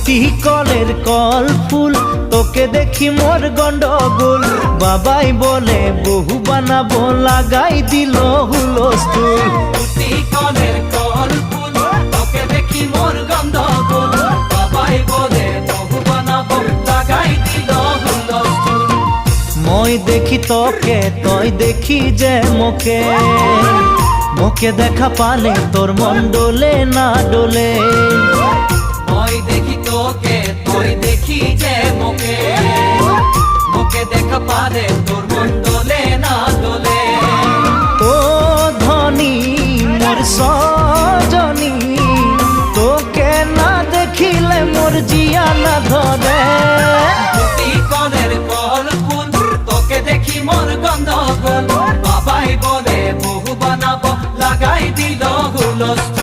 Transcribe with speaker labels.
Speaker 1: দুটি কলের কল ফুল, তোকে দেখি মোর গন্ডগোল। বাবাই বলে বহু বানাবো, লাগাই দিল হুলস্থুল।
Speaker 2: দুটি কলের কল ফুল, তোকে দেখি মোর গন্ডগোল। বাবাই বলে বহু বানাবো, লাগাই দিল হুলস্থুল।
Speaker 1: মই দেখি তোকে, তই দেখি যে মোকে, মোকে দেখা পালে তোর মন ডোলে না ডোলে।
Speaker 2: মই দেখি তোকে, তুই দেখি যে মোকে, মোকে দেখা পারে তোর মন দোলে না দোলে।
Speaker 1: ও ধনী মোর সজনী, তোকে না দেখিলে মোর জিয়া না ধরে।
Speaker 2: দুটি কলের কল ফুল, তোকে দেখি মোর গন্ডগোল। বাবাই বলে বহু বানাবো, লাগাই দিল হুলস্থুল।